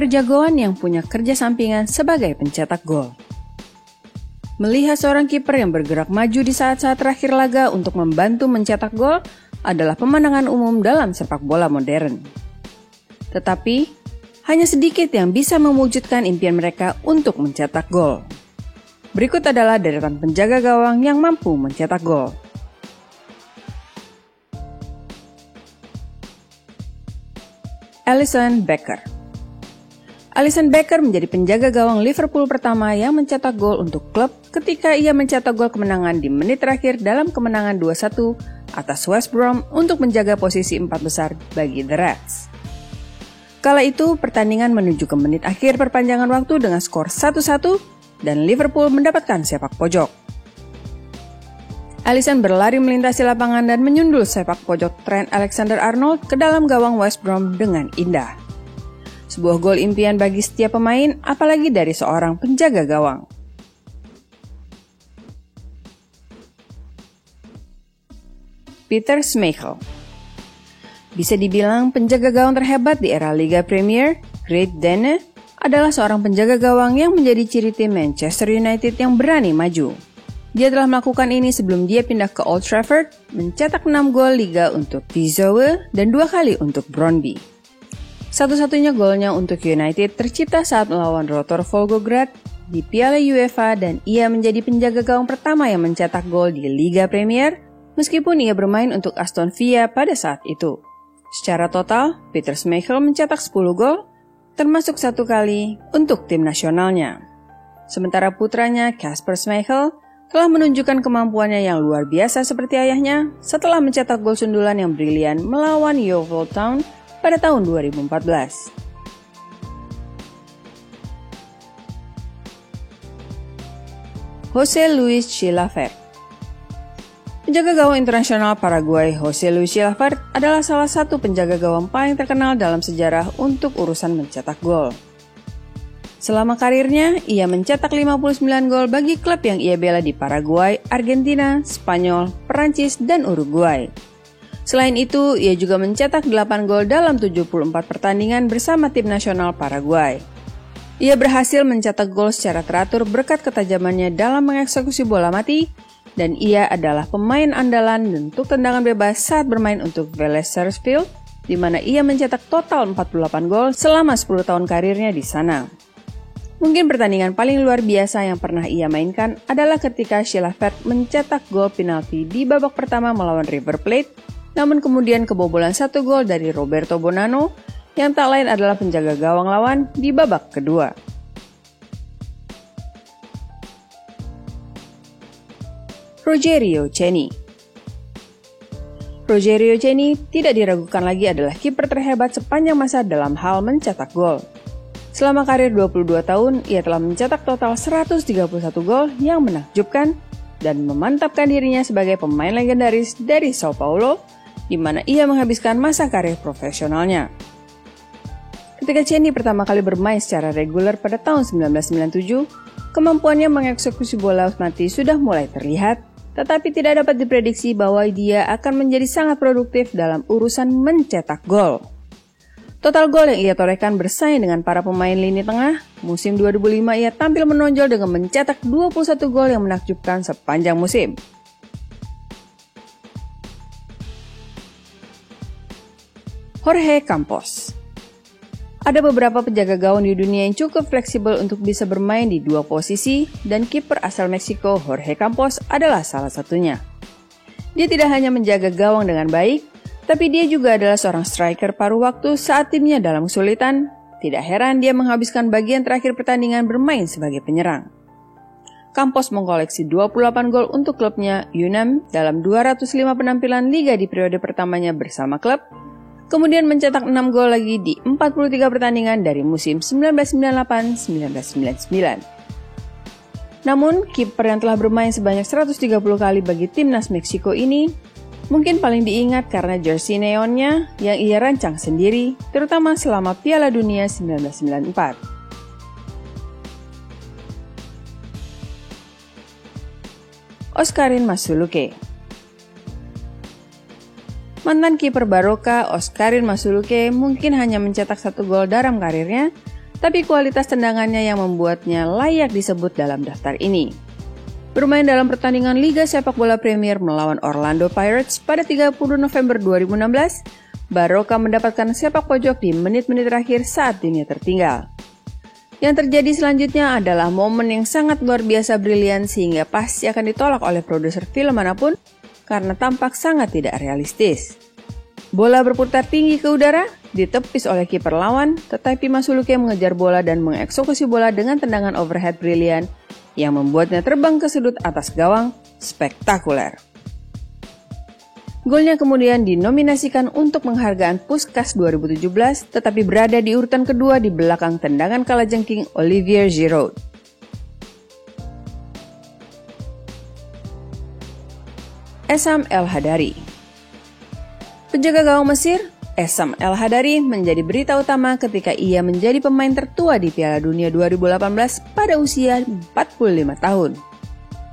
kiper jagoan yang punya kerja sampingan sebagai pencetak gol. Melihat seorang kiper yang bergerak maju di saat-saat terakhir laga untuk membantu mencetak gol adalah pemandangan umum dalam sepak bola modern. Tetapi, hanya sedikit yang bisa mewujudkan impian mereka untuk mencetak gol. Berikut adalah deretan penjaga gawang yang mampu mencetak gol. Alisson Becker. Alisson Becker menjadi penjaga gawang Liverpool pertama yang mencetak gol untuk klub ketika ia mencetak gol kemenangan di menit terakhir dalam kemenangan 2-1 atas West Brom untuk menjaga posisi 4 besar bagi The Reds. Kala itu, pertandingan menuju ke menit akhir perpanjangan waktu dengan skor 1-1 dan Liverpool mendapatkan sepak pojok. Alisson berlari melintasi lapangan dan menyundul sepak pojok Trent Alexander-Arnold ke dalam gawang West Brom dengan indah. Sebuah gol impian bagi setiap pemain, apalagi dari seorang penjaga gawang. Peter Schmeichel. Bisa dibilang penjaga gawang terhebat di era Liga Premier, Great Dane adalah seorang penjaga gawang yang menjadi ciri tim Manchester United yang berani maju. Dia telah melakukan ini sebelum dia pindah ke Old Trafford, mencetak 6 gol Liga untuk Viziowe dan 2 kali untuk Brøndby. Satu-satunya golnya untuk United tercipta saat melawan Rotor Volgograd di Piala UEFA dan ia menjadi penjaga gawang pertama yang mencetak gol di Liga Premier, meskipun ia bermain untuk Aston Villa pada saat itu. Secara total, Peter Schmeichel mencetak 10 gol, termasuk 1 kali untuk tim nasionalnya. Sementara putranya, Kasper Schmeichel, telah menunjukkan kemampuannya yang luar biasa seperti ayahnya setelah mencetak gol sundulan yang brilian melawan Yeovil Town pada tahun 2014. José Luis Chilavert. Penjaga gawang internasional Paraguay José Luis Chilavert adalah salah satu penjaga gawang paling terkenal dalam sejarah untuk urusan mencetak gol. Selama karirnya, ia mencetak 59 gol bagi klub yang ia bela di Paraguay, Argentina, Spanyol, Perancis, dan Uruguay. Selain itu, ia juga mencetak 8 gol dalam 74 pertandingan bersama tim nasional Paraguay. Ia berhasil mencetak gol secara teratur berkat ketajamannya dalam mengeksekusi bola mati, dan ia adalah pemain andalan untuk tendangan bebas saat bermain untuk Vélez Sarsfield, di mana ia mencetak total 48 gol selama 10 tahun karirnya di sana. Mungkin pertandingan paling luar biasa yang pernah ia mainkan adalah ketika Chilavert mencetak gol penalti di babak pertama melawan River Plate, namun kemudian kebobolan 1 gol dari Roberto Bonanno yang tak lain adalah penjaga gawang lawan di babak kedua. Rogerio Ceni. Rogerio Ceni tidak diragukan lagi adalah kiper terhebat sepanjang masa dalam hal mencetak gol. Selama karir 22 tahun, ia telah mencetak total 131 gol yang menakjubkan dan memantapkan dirinya sebagai pemain legendaris dari Sao Paulo, di mana ia menghabiskan masa karir profesionalnya. Ketika Ceni pertama kali bermain secara reguler pada tahun 1997, kemampuannya mengeksekusi bola mati sudah mulai terlihat, tetapi tidak dapat diprediksi bahwa dia akan menjadi sangat produktif dalam urusan mencetak gol. Total gol yang ia torehkan bersaing dengan para pemain lini tengah. Musim 2005 ia tampil menonjol dengan mencetak 21 gol yang menakjubkan sepanjang musim. Jorge Campos. Ada beberapa penjaga gawang di dunia yang cukup fleksibel untuk bisa bermain di dua posisi, dan kiper asal Meksiko Jorge Campos adalah salah satunya. Dia tidak hanya menjaga gawang dengan baik, tapi dia juga adalah seorang striker paruh waktu saat timnya dalam kesulitan. Tidak heran dia menghabiskan bagian terakhir pertandingan bermain sebagai penyerang. Campos mengkoleksi 28 gol untuk klubnya UNAM dalam 205 penampilan liga di periode pertamanya bersama klub, kemudian mencetak 6 gol lagi di 43 pertandingan dari musim 1998-1999. Namun, kiper yang telah bermain sebanyak 130 kali bagi timnas Meksiko ini mungkin paling diingat karena jersey neonnya yang ia rancang sendiri, terutama selama Piala Dunia 1994. Oskarin Masuluke. Mantan kiper Baroka, Oskarin Masuluke mungkin hanya mencetak 1 gol dalam karirnya, tapi kualitas tendangannya yang membuatnya layak disebut dalam daftar ini. Bermain dalam pertandingan Liga Sepak Bola Premier melawan Orlando Pirates pada 30 November 2016, Barroca mendapatkan sepak pojok di menit-menit terakhir saat dunia tertinggal. Yang terjadi selanjutnya adalah momen yang sangat luar biasa brilian sehingga pasti akan ditolak oleh produser film manapun karena tampak sangat tidak realistis. Bola berputar tinggi ke udara, ditepis oleh kiper lawan, tetapi Masuluke mengejar bola dan mengeksekusi bola dengan tendangan overhead brilian yang membuatnya terbang ke sudut atas gawang, spektakuler. Golnya kemudian dinominasikan untuk penghargaan Puskás 2017, tetapi berada di urutan kedua di belakang tendangan kalajengking Olivier Giroud. Essam El Hadary. Penjaga gawang Mesir, Essam El Hadary menjadi berita utama ketika ia menjadi pemain tertua di Piala Dunia 2018 pada usia 45 tahun.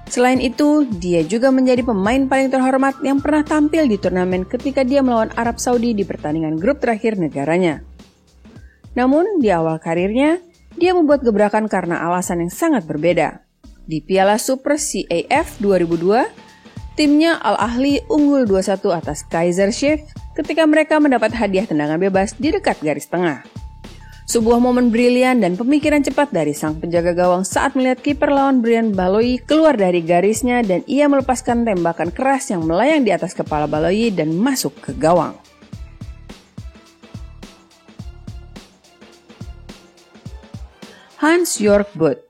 Selain itu, dia juga menjadi pemain paling terhormat yang pernah tampil di turnamen ketika dia melawan Arab Saudi di pertandingan grup terakhir negaranya. Namun, di awal karirnya, dia membuat gebrakan karena alasan yang sangat berbeda. Di Piala Super CAF 2002, timnya Al Ahly unggul 2-1 atas Kaizer Chiefs ketika mereka mendapat hadiah tendangan bebas di dekat garis tengah. Sebuah momen brilian dan pemikiran cepat dari sang penjaga gawang saat melihat kiper lawan Brian Baloyi keluar dari garisnya dan ia melepaskan tembakan keras yang melayang di atas kepala Baloyi dan masuk ke gawang. Hans-Jörg Butt.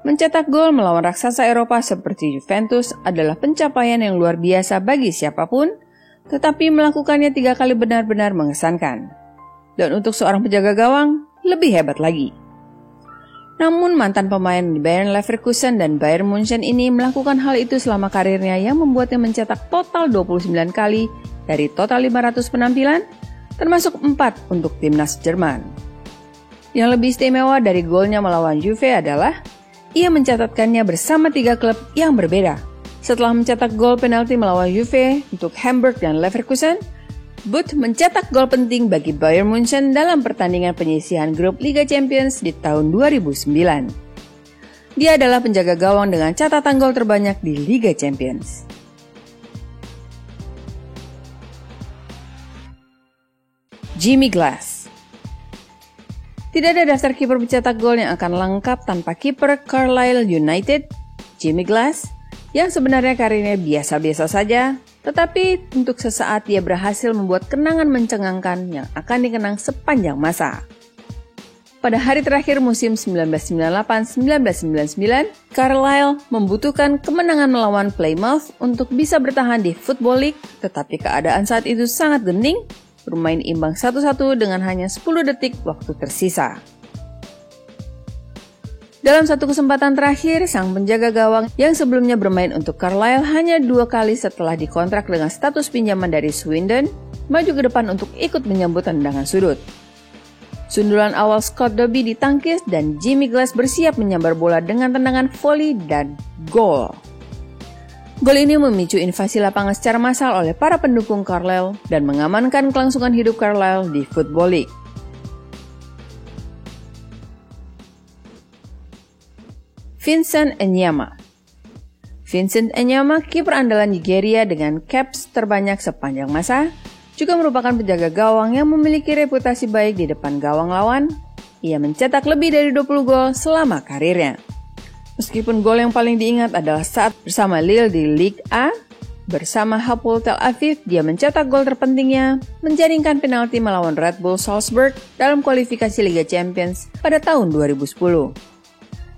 Mencetak gol melawan raksasa Eropa seperti Juventus adalah pencapaian yang luar biasa bagi siapapun, tetapi melakukannya 3 kali benar-benar mengesankan. Dan untuk seorang penjaga gawang, lebih hebat lagi. Namun mantan pemain di Bayern Leverkusen dan Bayern Munchen ini melakukan hal itu selama karirnya yang membuatnya mencetak total 29 kali dari total 500 penampilan, termasuk 4 untuk timnas Jerman. Yang lebih istimewa dari golnya melawan Juve adalah ia mencatatkannya bersama 3 klub yang berbeda. Setelah mencetak gol penalti melawan Juve untuk Hamburg dan Leverkusen, Butt mencetak gol penting bagi Bayern Munchen dalam pertandingan penyisihan grup Liga Champions di tahun 2009. Dia adalah penjaga gawang dengan catatan gol terbanyak di Liga Champions. Jimmy Glass. Tidak ada daftar kiper pencetak gol yang akan lengkap tanpa kiper Carlisle United, Jimmy Glass, yang sebenarnya karirnya biasa-biasa saja, tetapi untuk sesaat dia berhasil membuat kenangan mencengangkan yang akan dikenang sepanjang masa. Pada hari terakhir musim 1998-1999, Carlisle membutuhkan kemenangan melawan Plymouth untuk bisa bertahan di Football League, tetapi keadaan saat itu sangat genting, bermain imbang 1-1 dengan hanya 10 detik waktu tersisa. Dalam satu kesempatan terakhir, sang penjaga gawang yang sebelumnya bermain untuk Carlisle hanya 2 kali setelah dikontrak dengan status pinjaman dari Swindon, maju ke depan untuk ikut menyambut tendangan sudut. Sundulan awal Scott Dobie ditangkis dan Jimmy Glass bersiap menyambar bola dengan tendangan volley dan gol. Gol ini memicu invasi lapangan secara massal oleh para pendukung Carlisle dan mengamankan kelangsungan hidup Carlisle di Football League. Vincent Enyeama. Vincent Enyeama, kiper andalan Nigeria dengan caps terbanyak sepanjang masa, juga merupakan penjaga gawang yang memiliki reputasi baik di depan gawang lawan. Ia mencetak lebih dari 20 gol selama karirnya. Meskipun gol yang paling diingat adalah saat bersama Lille di Ligue A, bersama Hapoel Tel Aviv dia mencetak gol terpentingnya, menjaringkan penalti melawan Red Bull Salzburg dalam kualifikasi Liga Champions pada tahun 2010.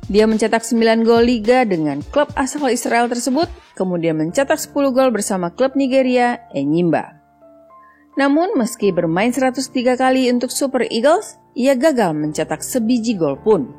Dia mencetak 9 gol Liga dengan klub asal Israel tersebut, kemudian mencetak 10 gol bersama klub Nigeria, Enyimba. Namun meski bermain 103 kali untuk Super Eagles, ia gagal mencetak sebiji gol pun.